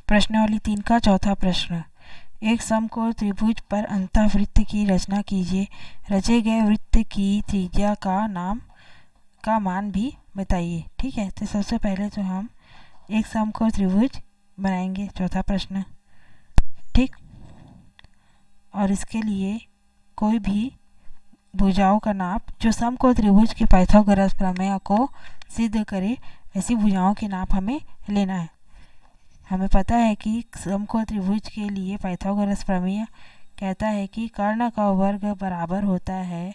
प्रश्नावली 3 का चौथा प्रश्न। एक समकोण त्रिभुज पर अंतःवृत्त की रचना कीजिए। रचे गए वृत्त की त्रिज्या का मान भी बताइए। ठीक है, तो सबसे पहले तो हम एक समकोण त्रिभुज बनाएंगे, चौथा प्रश्न। ठीक, और इसके लिए कोई भी भुजाओं का नाप जो समकोण त्रिभुज के पाइथागोरस प्रमेय को सिद्ध करे, ऐसी भुजाओं के नाप हमें लेना है। हमें पता है कि समकोण त्रिभुज के लिए पाइथागोरस प्रमेय कहता है कि कर्ण का वर्ग बराबर होता है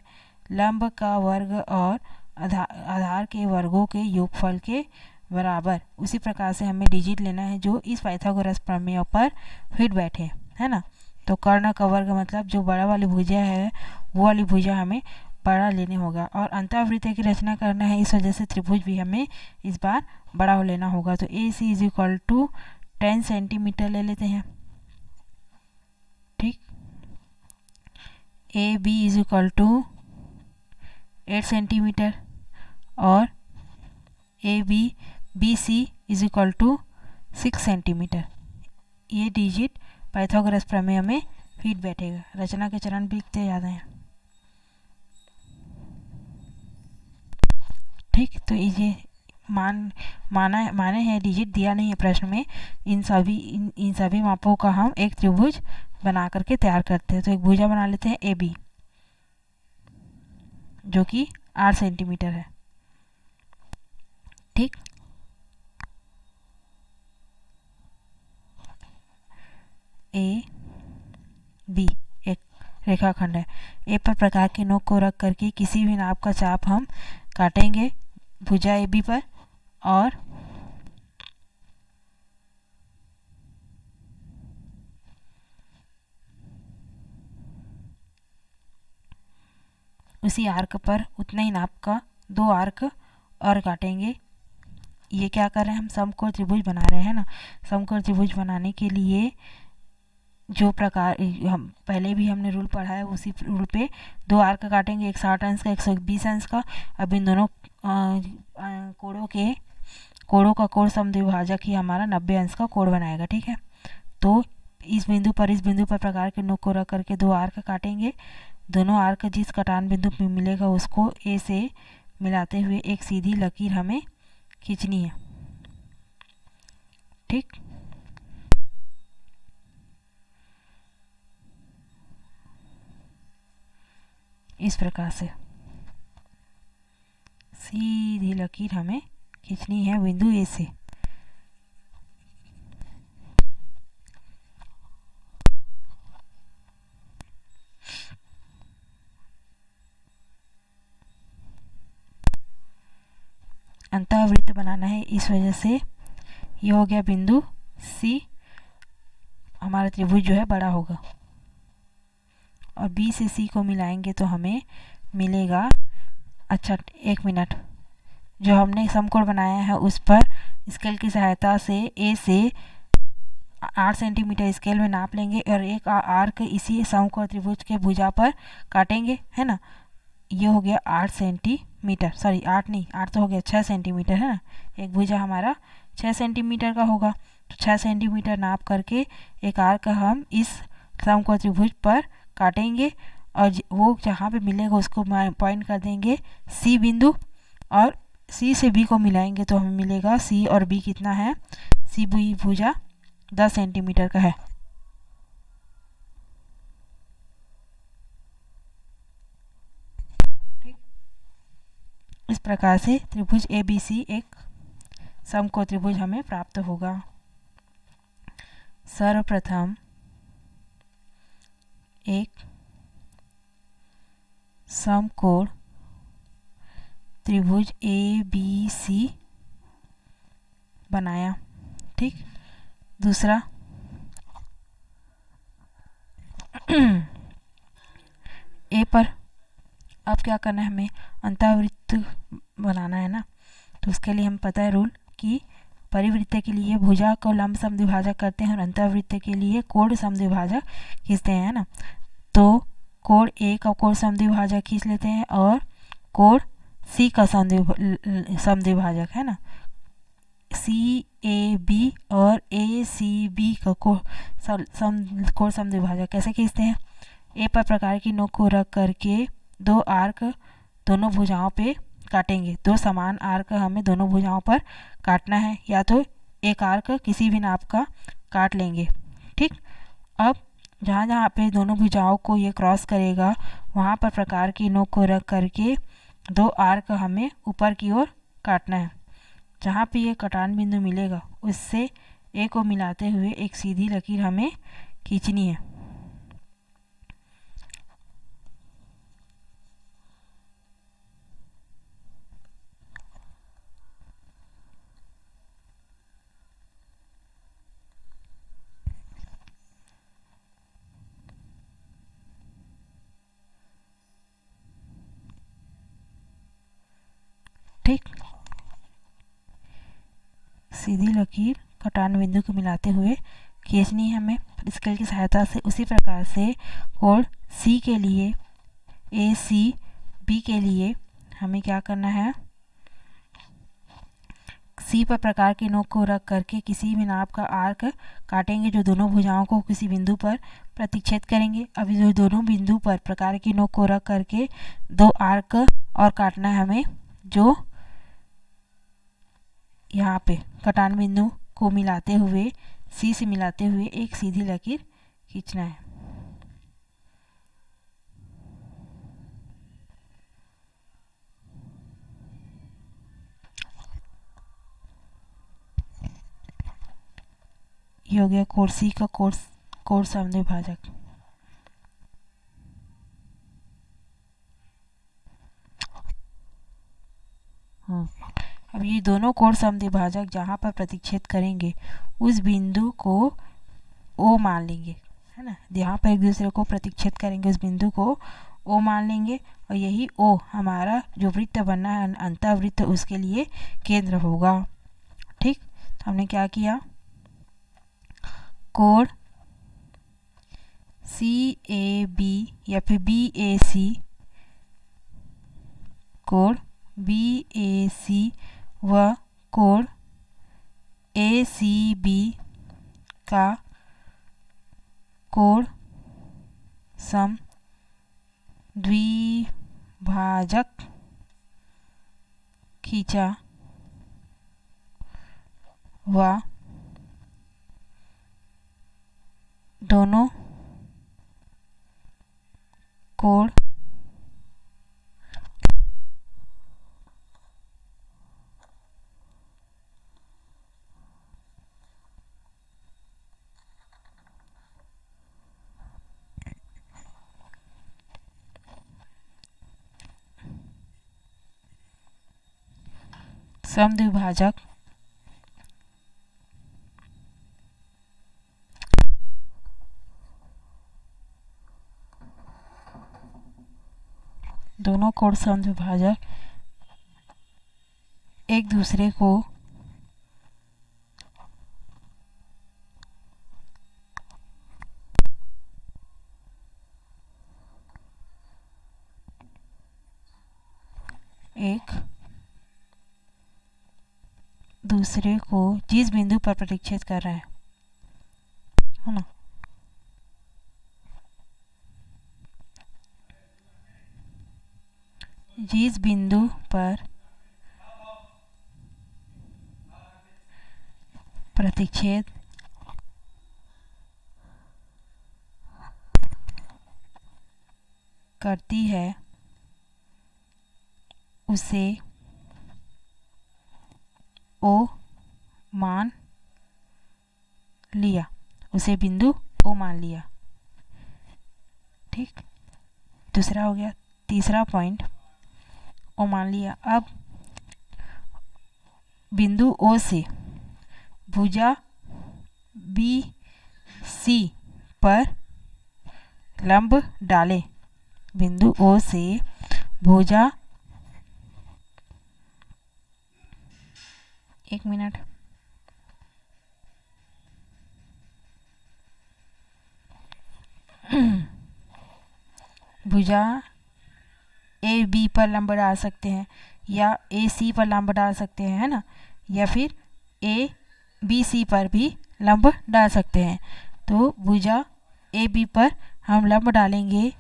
लंब का वर्ग और आधार के वर्गों के योगफल के बराबर। उसी प्रकार से हमें डिजिट लेना है जो इस पाइथागोरस प्रमेय पर फिट बैठे, है ना। तो कर्ण का वर्ग मतलब जो बड़ा वाली भुजा है वो वाली भुजा हमें बड़ा लेने होगा, और अंतःवृत्त की रचना करना है, इस वजह से त्रिभुज भी हमें इस बार बड़ा हो लेना होगा। तो A C is equal to 10 centimetre ले लेते हैं। ठीक, A B is equal to 8 centimetre और A B C is equal to 6 centimetre. ये डिजिट पाइथागोरस प्रमेय में फिट बैठेगा। रचना के चरण भी लिखते जाते हैं। ठीक, तो ये माने हैं, डिजिट दिया नहीं है प्रश्न में। इन सभी मापों का हम एक त्रिभुज बना करके तैयार करते हैं। तो एक भुजा बना लेते हैं ए बी, जो कि 8 सेंटीमीटर है। ठीक, ए बी एक रेखाखंड है। ए पर प्रकार के नोक को रख करके किसी भी नाप का चाप हम काटेंगे भुजा ए बी पर, और उसी आर्क पर उतने ही नाप का 2 आर्क और काटेंगे। ये क्या कर रहे हैं, हम समकोण त्रिभुज बना रहे हैं ना। समकोण त्रिभुज बनाने के लिए जो प्रकार हम पहले भी हमने रूल पढ़ा है, उसी रूल पे 2 आर्क काटेंगे, एक 60 अंश का, 120 अंश का। अब इन दोनों कोणों का कोण समद्विभाजक ही हमारा 90 अंश का कोण बनाएगा। ठीक है, तो इस बिंदु पर प्रकार के नोक को रख करके 2 आर्क काटेंगे। दोनों आर्क जिस कटान बिंदु पे मिलेगा उसको ए से मिलाते हुए एक सीधी लकीर हमें खींचनी है। ठीक, इस प्रकार से सीधी लकीर हमें खींचनी है बिंदु ए से। अंतःवृत्त बनाना है, इस वजह से ये हो गया बिंदु सी। हमारा त्रिभुज जो है बड़ा होगा, और बी से सी को मिलाएंगे तो हमें मिलेगा, अच्छा 1 मिनट, जो हमने समकोण बनाया है उस पर स्केल की सहायता से ए से 8 सेंटीमीटर स्केल में नाप लेंगे और एक आर्क इसी समकोण त्रिभुज के भुजा पर काटेंगे, है ना। ये हो गया 8 सेंटीमीटर, सॉरी 8 नहीं, 8 तो हो गया 6 सेंटीमीटर, है ना। एक भुजा हमारा 6 सेंटीमीटर का होगा, तो 6 सेंटीमीटर नाप करके एक आर्क हम इस समकोण त्रिभुज पर काटेंगे, और वो जहाँ पे मिलेगा उसको पॉइंट कर देंगे सी बिंदु, और सी से बी को मिलाएंगे तो हमें मिलेगा सी और बी कितना है, सी बी भुजा 10 सेंटीमीटर का है। ठीक, इस प्रकार से त्रिभुज ए बी सी एक समकोण त्रिभुज हमें प्राप्त होगा। सर्वप्रथम एक समकोण त्रिभुज ए बी सी बनाया। ठीक, दूसरा ए पर अब क्या करना है, हमें अंतःवृत्त बनाना है ना। तो उसके लिए हमें पता है रूल कि परिवृत्त के लिए भुजा को लंब समद्विभाजक करते हैं और अंतःवृत्त के लिए कोण समद्विभाजक खींचते हैं, ना। तो कोण ए का कोण समद्विभाजक खींच लेते हैं और कोण सी का समद्विभाजक, है ना। सी ए बी और ए ACB का कोण समद्विभाजक कैसे खींचते हैं। ए पर प्रकार की नोक को रख करके दो आर्क दोनों भुजाओं पे काटेंगे। दो समान आर्क हमें दोनों भुजाओं पर काटना है, या तो एक आर्क किसी भी नाप का काट लेंगे। ठीक, अब जहाँ जहाँ पे दोनों भुजाओं को ये क्रॉस करेगा वहाँ पर प्रकार की नोक को रख करके दो आर्क हमें ऊपर की ओर काटना है। जहाँ पे ये कटान बिंदु मिलेगा उससे ए को मिलाते हुए एक सीधी लकीर हमें खींचनी है। ठीक, सीधी लकीर कटान बिंदु को मिलाते हुए खींचनी है हमें स्केल की सहायता से। उसी प्रकार से कोण सी के लिए ACB के लिए हमें क्या करना है, सी पर प्रकार की नोक को रख करके किसी भी नाप का आर्क काटेंगे जो दोनों भुजाओं को किसी बिंदु पर प्रतिच्छेद करेंगे। अभी जो दोनों बिंदु पर प्रकार की नोक को रख करके दो आर्क और काटना है हमें, जो यहाँ पे कटान बिंदु को मिलाते हुए सी से मिलाते हुए एक सीधी लकीर खींचना है। ये हो गया कोण सी का कोण समद्विभाजक। अब ये दोनों कोण समद्विभाजक जहाँ पर प्रतिच्छेद करेंगे उस बिंदु को O मान लेंगे, है ना। जहाँ पर एक दूसरे को प्रतिच्छेद करेंगे उस बिंदु को O मान लेंगे, और यही O हमारा जो वृत्त बनना है अंतःवृत्त उसके लिए केंद्र होगा। ठीक, तो हमने क्या किया, कोण CAB या फिर BAC, कोण BAC व कोण ACB का कोण समद्विभाजक खींचा व दोनों कोण समद्विभाजक दोनों कोण समद्विभाजक एक दूसरे को जिस बिंदु पर प्रतिच्छेद कर रहे हैं, है ना, जिस बिंदु पर प्रतिच्छेद करती है उसे O मान लिया, उसे बिंदु O मान लिया। ठीक, दूसरा हो गया। तीसरा पॉइंट O मान लिया। अब बिंदु O से भुजा BC पर लंब डालें। बिंदु O से भुजा, एक मिनट, भुजा AB पर लंब डाल सकते हैं या AC पर लंब डाल सकते हैं, है ना, या फिर ABC पर भी लंब डाल सकते हैं। तो भुजा ए बी पर हम लंब डालेंगे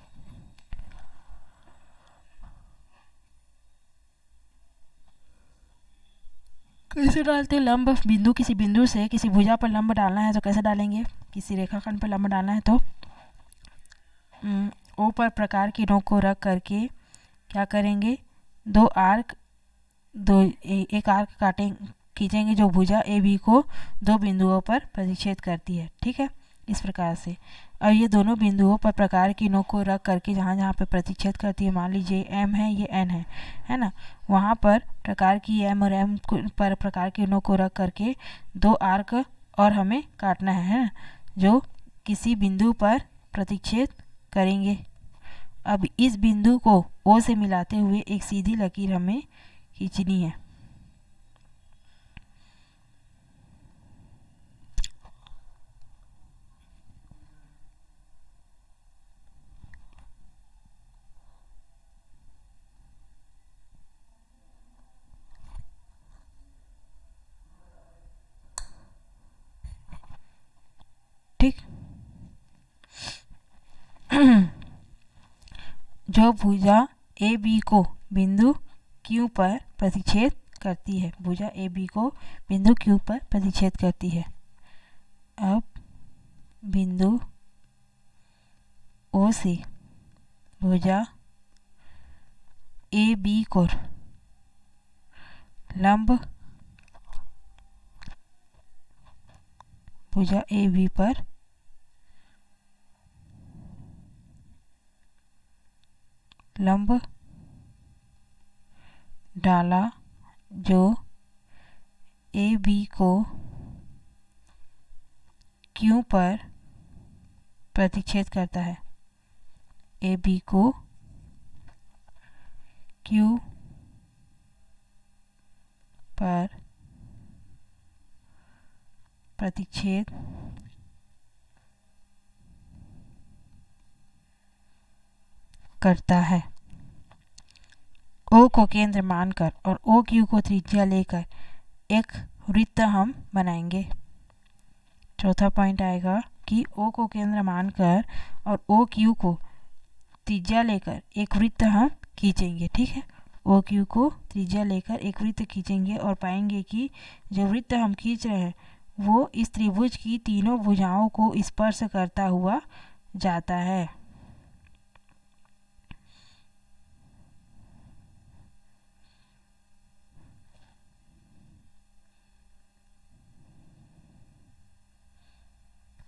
कैसे डालते हैं लंब? बिंदु, किसी बिंदु से किसी भुजा पर लंब डालना है तो कैसे डालेंगे? किसी रेखाखंड पर लंब डालना है तो ओ पर प्रकार की नोक को रख करके क्या करेंगे, एक आर्क खींचेंगे जो भुजा ए बी को दो बिंदुओं पर प्रतिच्छेद करती है। ठीक है, इस प्रकार से। और ये दोनों बिंदुओं पर प्रकार की नोक को रख करके जहाँ जहाँ पे प्रतिच्छेद करती है, मान लीजिए एम है, ये एन है ना, वहाँ पर प्रकार की एम और एम पर प्रकार की नोक को रख करके दो आर्क और हमें काटना है ना, जो किसी बिंदु पर प्रतिच्छेद करेंगे। अब इस बिंदु को ओ से मिलाते हुए एक सीधी लकीर हमें खींचनी है। ठीक, जो भुजा ए बी को बिंदु क्यू पर प्रतिच्छेद करती है, भुजा ए बी को बिंदु क्यू पर प्रतिच्छेद करती है। अब बिंदु ओ से भुजा ए बी को लंब भुजा ए बी पर लंब डाला जो ए बी को क्यू पर प्रतिच्छेद करता है, ए बी को क्यू पर प्रतिच्छेद करता है। ओ को केंद्र मानकर और ओ क्यू को त्रिज्या लेकर एक वृत्त हम बनाएंगे। चौथा पॉइंट आएगा कि ओ को केंद्र मानकर और ओ क्यू को त्रिज्या लेकर एक वृत्त हम खींचेंगे। ठीक है, ओ क्यू को त्रिज्या लेकर एक वृत्त खींचेंगे और पाएंगे कि जो वृत्त हम खींच रहे हैं वो इस त्रिभुज की तीनों भुजाओं को स्पर्श करता हुआ जाता है।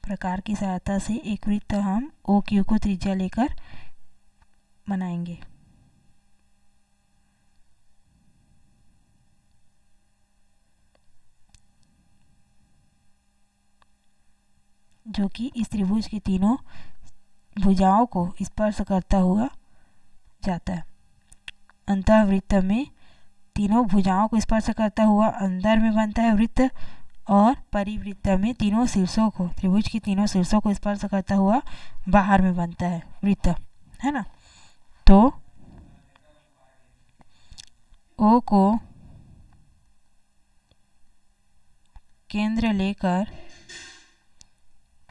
प्रकार की सहायता से एक वृत्त हम ओ क्यू को त्रिज्या लेकर बनाएंगे। जो कि इस त्रिभुज की तीनों भुजाओं को स्पर्श करता हुआ जाता है। अंतःवृत्त में तीनों भुजाओं को स्पर्श करता हुआ अंदर में बनता है वृत्त, और परिवृत्त में तीनों शीर्षों को, त्रिभुज की तीनों शीर्षों को स्पर्श करता हुआ बाहर में बनता है वृत्त, है ना। तो ओ को केंद्र लेकर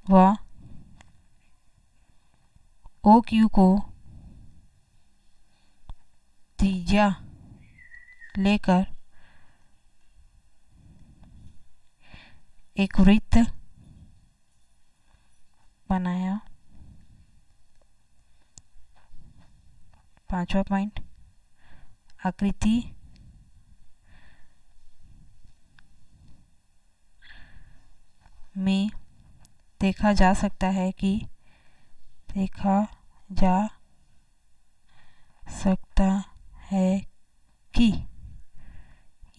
व ओ क्यू को त्रिज्या लेकर एक वृत्त बनाया। पांचवा पॉइंट, आकृति में देखा जा सकता है कि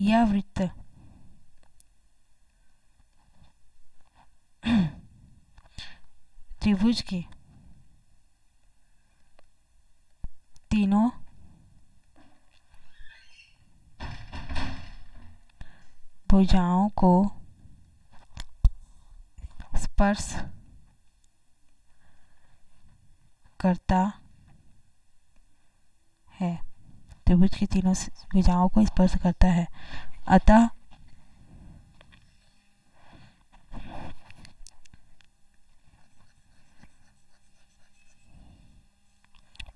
यह वृत्त त्रिभुज के तीनों भुजाओं को स्पर्श करता है, त्रिभुज की तीनों भुजाओं को स्पर्श करता है। अतः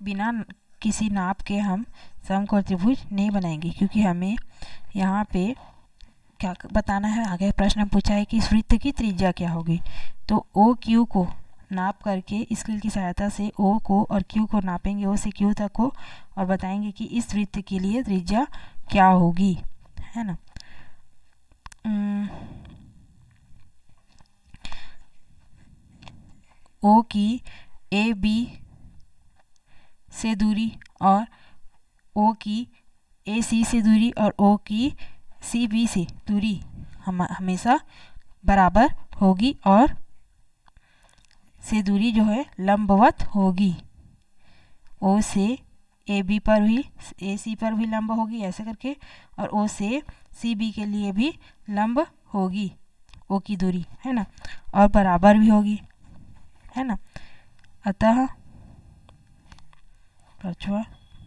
बिना किसी नाप के हम समकोण त्रिभुज नहीं बनाएंगे, क्योंकि हमें यहाँ पे क्या बताना है। आगे प्रश्न पूछा है कि इस वृत्त की त्रिज्या क्या होगी। तो ओ क्यू को नाप करके स्केल की सहायता से ओ को और क्यू को नापेंगे, ओ से क्यू तक को, और बताएंगे कि इस वृत्त के लिए त्रिज्या क्या होगी, है ना। ओ की ए बी से दूरी और ओ की ए सी से दूरी और ओ की सी बी से दूरी हमेशा बराबर होगी और से दूरी जो है लंबवत होगी। ओ से ए बी पर भी, ए सी पर भी लंब होगी ऐसे करके, और ओ से सी बी के लिए भी लंब होगी ओ की दूरी, है ना, और बराबर भी होगी, है ना। अतः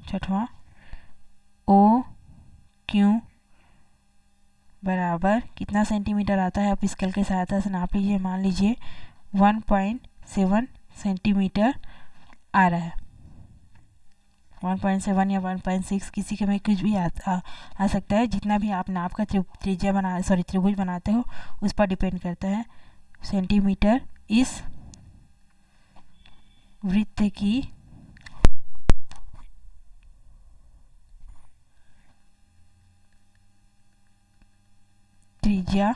छठवां ओ क्यू बराबर कितना सेंटीमीटर आता है, आप स्केल की सहायता से नाप लीजिए। मान लीजिए 1.7 सेंटीमीटर आ रहा है। 1.7 या 1.6 किसी के में कुछ भी आ सकता है। जितना भी आप नाप का त्रिज्या त्रिभुज बनाते हो उस पर डिपेंड करता है। सेंटीमीटर इस वृत्त की त्रिज्या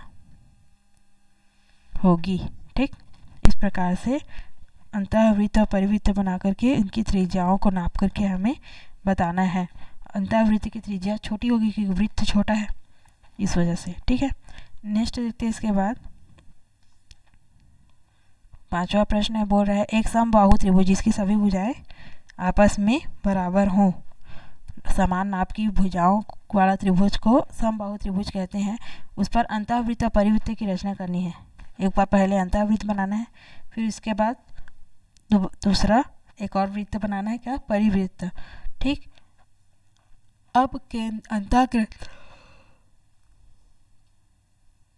होगी। ठीक, इस प्रकार से अंतःवृत्त और परिवृत्त बना करके इनकी त्रिज्याओं को नाप करके हमें बताना है। अंतःवृत्त की त्रिज्या छोटी होगी क्योंकि वृत्त छोटा है, इस वजह से। ठीक है, नेक्स्ट देखते हैं। इसके बाद 5वां प्रश्न है, बोल रहा है एक समबाहु त्रिभुज जिसकी सभी भुजाएं आपस में बराबर हों। समान नाप की भुजाओं वाला त्रिभुज को समबाहु त्रिभुज कहते हैं। उस पर अंतःवृत्त और परिवृत्त की रचना करनी है। एक बार पहले अंतःवृत्त बनाना है, फिर उसके बाद दूसरा एक और वृत्त बनाना है, क्या, परिवृत्त। ठीक, अब अंतःकेंद्र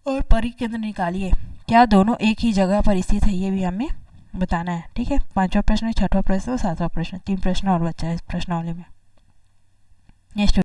और परिकेंद्र निकालिए। क्या दोनों एक ही जगह पर स्थित है, ये भी हमें बताना है। ठीक है, 5वां प्रश्न, 6वां प्रश्न और 7वां प्रश्न, 3 प्रश्न और बचा है इस प्रश्नावली में। नेक्स्ट